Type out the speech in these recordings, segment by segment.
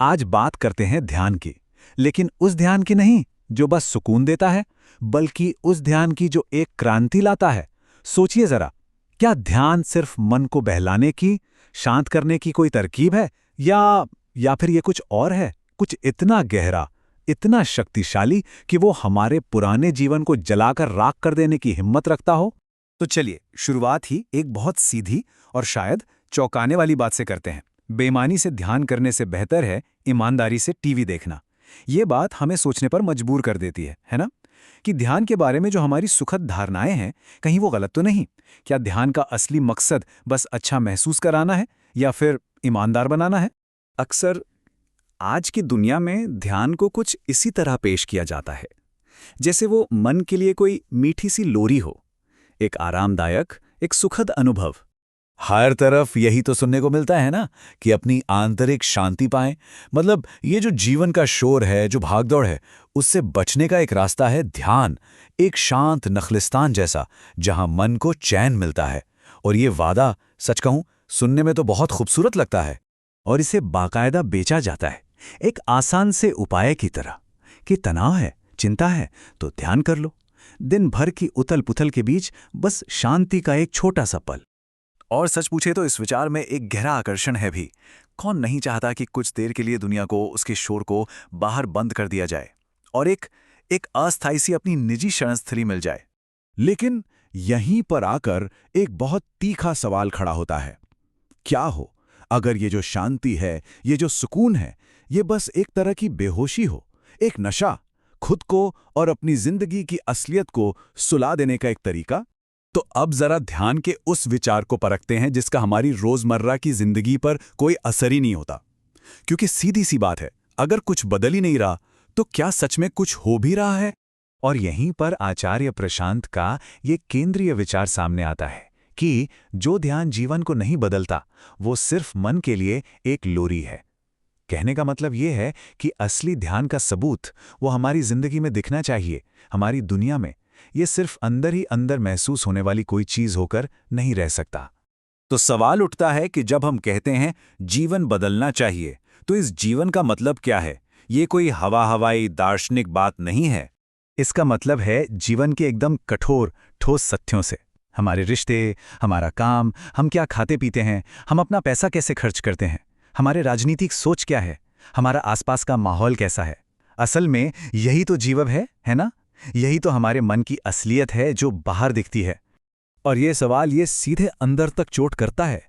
आज बात करते हैं ध्यान की, लेकिन उस ध्यान की नहीं जो बस सुकून देता है, बल्कि उस ध्यान की जो एक क्रांति लाता है। सोचिए जरा, क्या ध्यान सिर्फ मन को बहलाने की, शांत करने की कोई तरकीब है, या फिर ये कुछ और है, कुछ इतना गहरा, इतना शक्तिशाली कि वो हमारे पुराने जीवन को जलाकर राख कर देने की हिम्मत रखता हो? तो चलिए शुरुआत ही एक बहुत सीधी और शायद चौंकाने वाली बात से करते हैं। बेईमानी से ध्यान करने से बेहतर है ईमानदारी से टीवी देखना। ये बात हमें सोचने पर मजबूर कर देती है ना? कि ध्यान के बारे में जो हमारी सुखद धारणाएं हैं, कहीं वो गलत तो नहीं? क्या ध्यान का असली मकसद बस अच्छा महसूस कराना है या फिर ईमानदार बनाना है? अक्सर आज की दुनिया में ध्यान को कुछ इसी तरह पेश किया जाता है, जैसे वो मन के लिए कोई मीठी सी लोरी हो, एक आरामदायक, एक सुखद अनुभव। हर तरफ यही तो सुनने को मिलता है ना, कि अपनी आंतरिक शांति पाएं। मतलब ये जो जीवन का शोर है, जो भागदौड़ है, उससे बचने का एक रास्ता है ध्यान, एक शांत नखलिस्तान जैसा, जहां मन को चैन मिलता है। और ये वादा, सच कहूं, सुनने में तो बहुत खूबसूरत लगता है, और इसे बाकायदा बेचा जाता है एक आसान से उपाय की तरह, कि तनाव है, चिंता है, तो ध्यान कर लो। दिन भर की उथल पुथल के बीच बस शांति का एक छोटा सा पल। और सच पूछे तो इस विचार में एक गहरा आकर्षण है भी। कौन नहीं चाहता कि कुछ देर के लिए दुनिया को, उसके शोर को बाहर बंद कर दिया जाए और एक एक अस्थायी सी अपनी निजी शरणस्थली मिल जाए। लेकिन यहीं पर आकर एक बहुत तीखा सवाल खड़ा होता है। क्या हो अगर ये जो शांति है, ये जो सुकून है, ये बस एक तरह की बेहोशी हो, एक नशा, खुद को और अपनी जिंदगी की असलियत को सुला देने का एक तरीका? तो अब जरा ध्यान के उस विचार को परखते हैं जिसका हमारी रोजमर्रा की जिंदगी पर कोई असर ही नहीं होता। क्योंकि सीधी सी बात है, अगर कुछ बदल ही नहीं रहा, तो क्या सच में कुछ हो भी रहा है? और यहीं पर आचार्य प्रशांत का ये केंद्रीय विचार सामने आता है कि जो ध्यान जीवन को नहीं बदलता, वो सिर्फ मन के लिए एक लोरी है। कहने का मतलब ये है कि असली ध्यान का सबूत वो हमारी जिंदगी में दिखना चाहिए, हमारी दुनिया में। ये सिर्फ अंदर ही अंदर महसूस होने वाली कोई चीज होकर नहीं रह सकता। तो सवाल उठता है कि जब हम कहते हैं जीवन बदलना चाहिए, तो इस जीवन का मतलब क्या है? ये कोई हवाई दार्शनिक बात नहीं है। इसका मतलब है जीवन के एकदम कठोर, ठोस सत्यों से। हमारे रिश्ते, हमारा काम, हम क्या खाते पीते हैं, हम अपना पैसा कैसे खर्च करते हैं, हमारे राजनीतिक सोच क्या है, हमारा आसपास का माहौल कैसा है। असल में यही तो जीवन है ना? यही तो हमारे मन की असलियत है जो बाहर दिखती है। और ये सवाल ये सीधे अंदर तक चोट करता है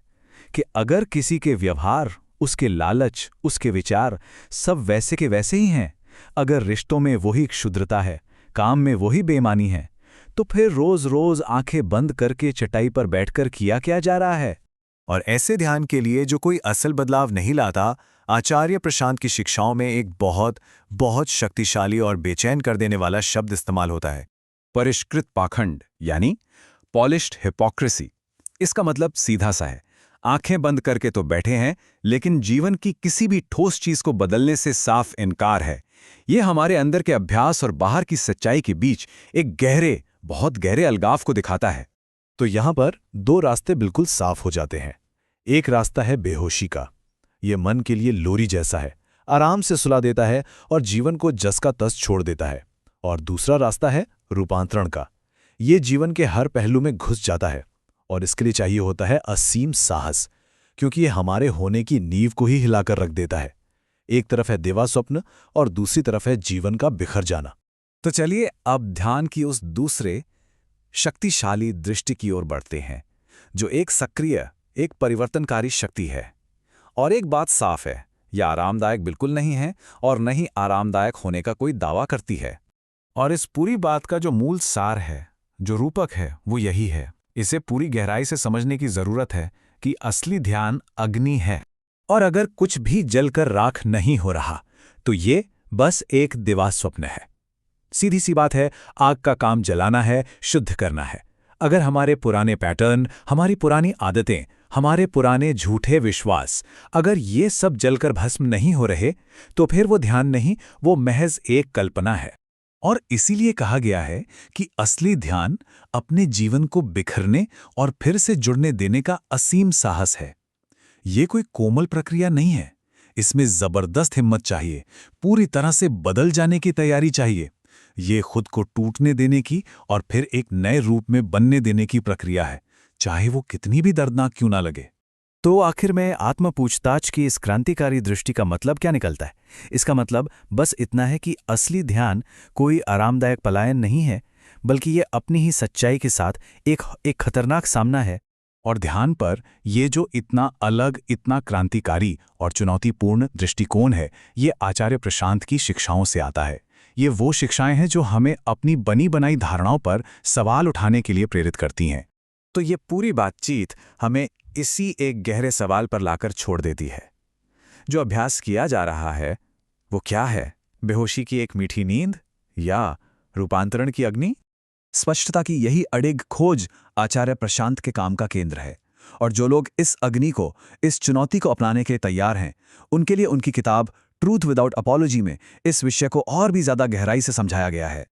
कि अगर किसी के व्यवहार, उसके लालच, उसके विचार सब वैसे के वैसे ही हैं, अगर रिश्तों में वही क्षुद्रता है, काम में वही बेईमानी है, तो फिर रोज रोज आंखें बंद करके चटाई पर बैठकर किया क्या जा रहा है? और ऐसे ध्यान के लिए जो कोई असल बदलाव नहीं लाता, आचार्य प्रशांत की शिक्षाओं में एक बहुत बहुत शक्तिशाली और बेचैन कर देने वाला शब्द इस्तेमाल होता है, परिष्कृत पाखंड, यानी पॉलिश्ड हिपोक्रेसी। इसका मतलब सीधा सा है, आंखें बंद करके तो बैठे हैं, लेकिन जीवन की किसी भी ठोस चीज को बदलने से साफ इनकार है। ये हमारे अंदर के अभ्यास और बाहर की सच्चाई के बीच एक गहरे, बहुत गहरे अलगाव को दिखाता है। तो यहां पर दो रास्ते बिल्कुल साफ हो जाते हैं। एक रास्ता है बेहोशी का। ये मन के लिए लोरी जैसा है, आराम से सुला देता है और जीवन को जस का तस छोड़ देता है। और दूसरा रास्ता है रूपांतरण का। ये जीवन के हर पहलू में घुस जाता है, और इसके लिए चाहिए होता है असीम साहस, क्योंकि ये हमारे होने की नींव को ही हिलाकर रख देता है। एक तरफ है देवा स्वप्न और दूसरी तरफ है जीवन का बिखर जाना। तो चलिए अब ध्यान की उस दूसरे शक्तिशाली दृष्टि की ओर बढ़ते हैं, जो एक सक्रिय, एक परिवर्तनकारी शक्ति है। और एक बात साफ है, यह आरामदायक बिल्कुल नहीं है और न ही आरामदायक होने का कोई दावा करती है। और इस पूरी बात का जो मूल सार है, जो रूपक है, वो यही है। इसे पूरी गहराई से समझने की जरूरत है कि असली ध्यान अग्नि है, और अगर कुछ भी जलकर राख नहीं हो रहा, तो ये बस एक दिवा स्वप्न है। सीधी सी बात है, आग का काम जलाना है, शुद्ध करना है। अगर हमारे पुराने पैटर्न, हमारी पुरानी आदतें, हमारे पुराने झूठे विश्वास, अगर ये सब जलकर भस्म नहीं हो रहे, तो फिर वो ध्यान नहीं, वो महज एक कल्पना है। और इसीलिए कहा गया है कि असली ध्यान अपने जीवन को बिखरने और फिर से जुड़ने देने का असीम साहस है। ये कोई कोमल प्रक्रिया नहीं है, इसमें जबरदस्त हिम्मत चाहिए, पूरी तरह से बदल जाने की तैयारी चाहिए। ये खुद को टूटने देने की और फिर एक नए रूप में बनने देने की प्रक्रिया है, चाहे वो कितनी भी दर्दनाक क्यों ना लगे। तो आखिर में आत्म पूछताछ की इस क्रांतिकारी दृष्टि का मतलब क्या निकलता है? इसका मतलब बस इतना है कि असली ध्यान कोई आरामदायक पलायन नहीं है, बल्कि ये अपनी ही सच्चाई के साथ एक खतरनाक सामना है। और ध्यान पर ये जो इतना अलग, इतना क्रांतिकारी और चुनौतीपूर्ण दृष्टिकोण है, ये आचार्य प्रशांत की शिक्षाओं से आता है। ये वो शिक्षाएं हैं जो हमें अपनी बनी बनाई धारणाओं पर सवाल उठाने के लिए प्रेरित करती हैं। तो ये पूरी बातचीत हमें इसी एक गहरे सवाल पर लाकर छोड़ देती है। जो अभ्यास किया जा रहा है वो क्या है? बेहोशी की एक मीठी नींद या रूपांतरण की अग्नि? स्पष्टता की यही अडिग खोज आचार्य प्रशांत के काम का केंद्र है। और जो लोग इस अग्नि को, इस चुनौती को अपनाने के लिए तैयार हैं, उनके लिए उनकी किताब ट्रूथ विदाउट अपॉलॉजी में इस विषय को और भी ज्यादा गहराई से समझाया गया है।